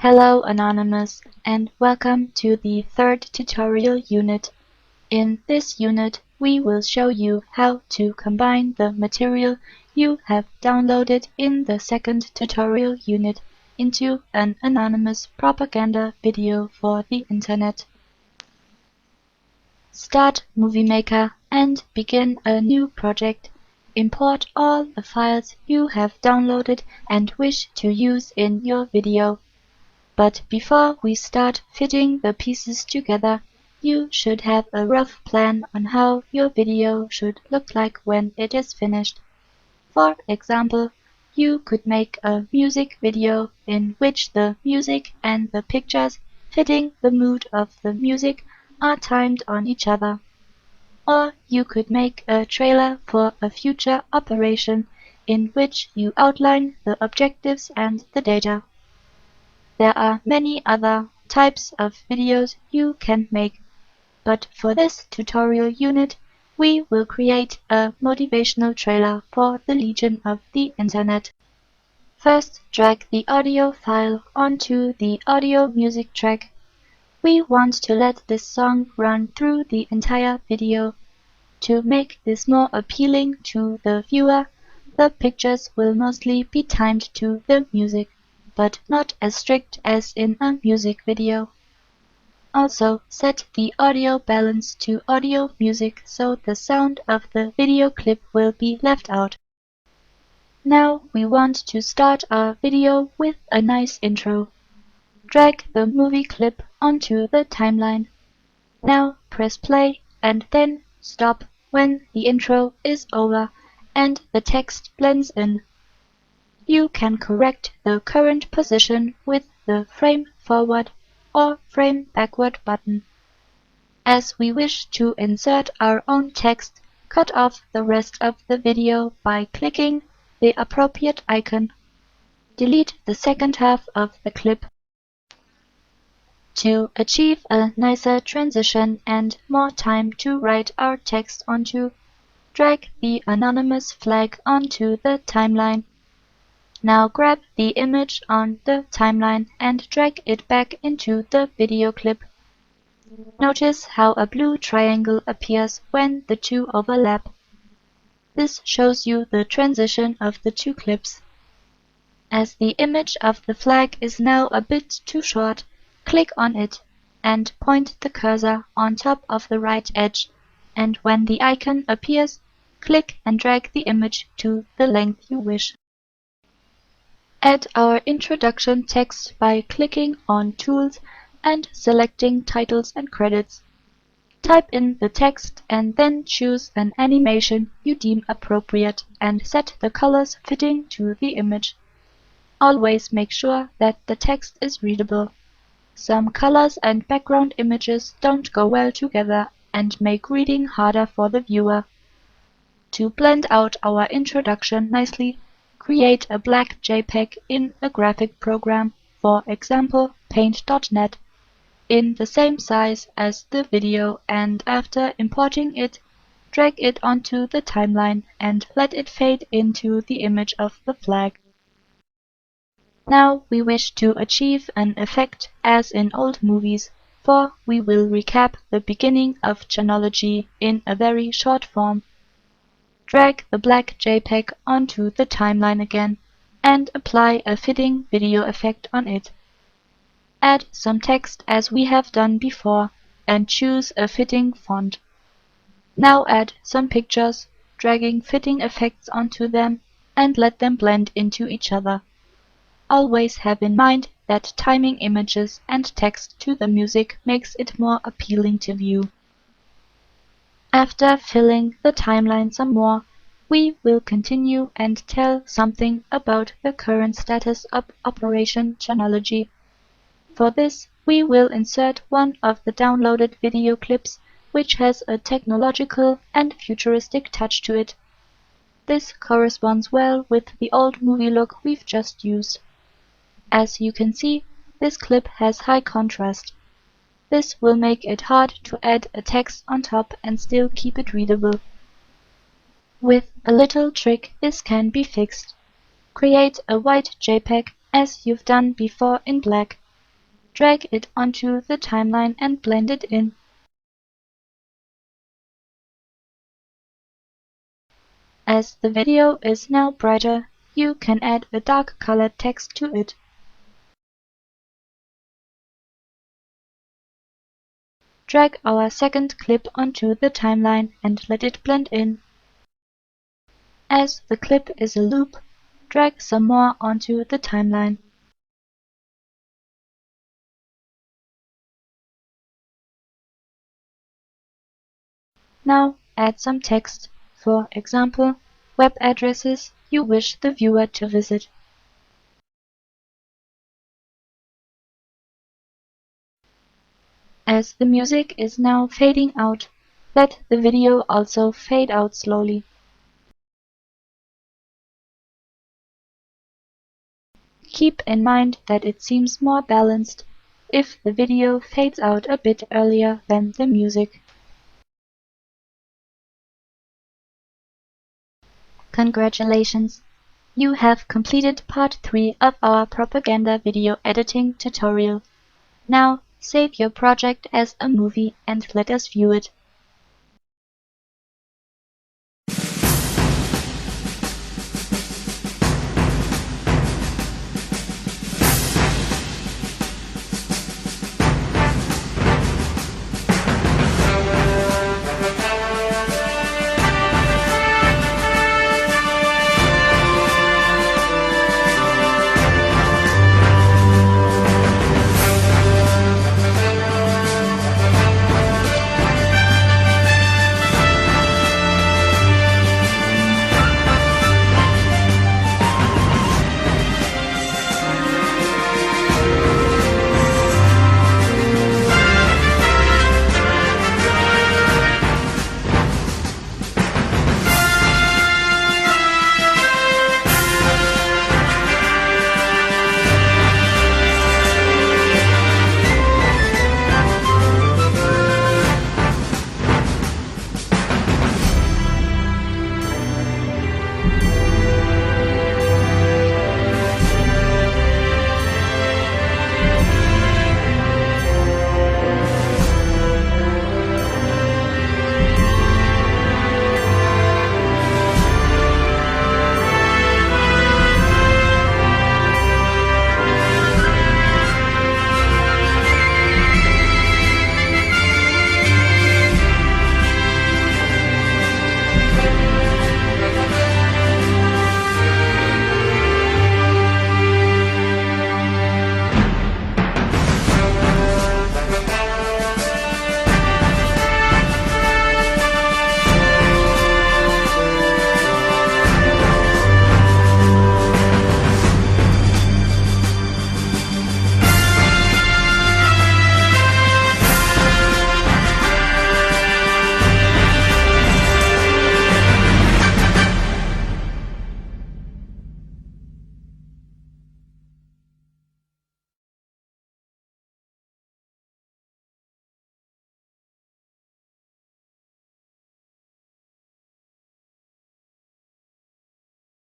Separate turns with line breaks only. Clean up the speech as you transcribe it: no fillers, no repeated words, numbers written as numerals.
Hello Anonymous, and welcome to the third tutorial unit. In this unit, we will show you how to combine the material you have downloaded in the second tutorial unit into an anonymous propaganda video for the internet. Start Movie Maker and begin a new project. Import all the files you have downloaded and wish to use in your video. But before we start fitting the pieces together, you should have a rough plan on how your video should look like when it is finished. For example, you could make a music video in which the music and the pictures fitting the mood of the music are timed on each other. Or you could make a trailer for a future operation in which you outline the objectives and the data. There are many other types of videos you can make, but for this tutorial unit, we will create a motivational trailer for the Legion of the Internet. First, drag the audio file onto the audio music track. We want to let this song run through the entire video. To make this more appealing to the viewer, the pictures will mostly be timed to the music, but not as strict as in a music video. Also, set the audio balance to audio music so the sound of the video clip will be left out. Now we want to start our video with a nice intro. Drag the movie clip onto the timeline. Now press play and then stop when the intro is over and the text blends in. You can correct the current position with the frame forward or frame backward button. As we wish to insert our own text, cut off the rest of the video by clicking the appropriate icon. Delete the second half of the clip. To achieve a nicer transition and more time to write our text onto, drag the anonymous flag onto the timeline. Now grab the image on the timeline and drag it back into the video clip. Notice how a blue triangle appears when the two overlap. This shows you the transition of the two clips. As the image of the flag is now a bit too short, click on it and point the cursor on top of the right edge, and when the icon appears, click and drag the image to the length you wish. Add our introduction text by clicking on Tools and selecting Titles and Credits. Type in the text and then choose an animation you deem appropriate and set the colors fitting to the image. Always make sure that the text is readable. Some colors and background images don't go well together and make reading harder for the viewer. To blend out our introduction nicely, create a black JPEG in a graphic program, for example Paint.net, in the same size as the video, and after importing it, drag it onto the timeline and let it fade into the image of the flag. Now we wish to achieve an effect as in old movies, for we will recap the beginning of chronology in a very short form. Drag the black JPEG onto the timeline again and apply a fitting video effect on it. Add some text as we have done before and choose a fitting font. Now add some pictures, dragging fitting effects onto them and let them blend into each other. Always have in mind that timing images and text to the music makes it more appealing to view. After filling the timeline some more, we will continue and tell something about the current status of Operation Chronology. For this, we will insert one of the downloaded video clips which has a technological and futuristic touch to it. This corresponds well with the old movie look we've just used. As you can see, this clip has high contrast. This will make it hard to add a text on top and still keep it readable. With a little trick, this can be fixed. Create a white JPEG as you've done before in black. Drag it onto the timeline and blend it in. As the video is now brighter, you can add a dark colored text to it. Drag our second clip onto the timeline and let it blend in. As the clip is a loop, drag some more onto the timeline. Now add some text, for example, web addresses you wish the viewer to visit. As the music is now fading out, let the video also fade out slowly. Keep in mind that it seems more balanced if the video fades out a bit earlier than the music. Congratulations! You have completed part 3 of our propaganda video editing tutorial. Now save your project as a movie and let us view it.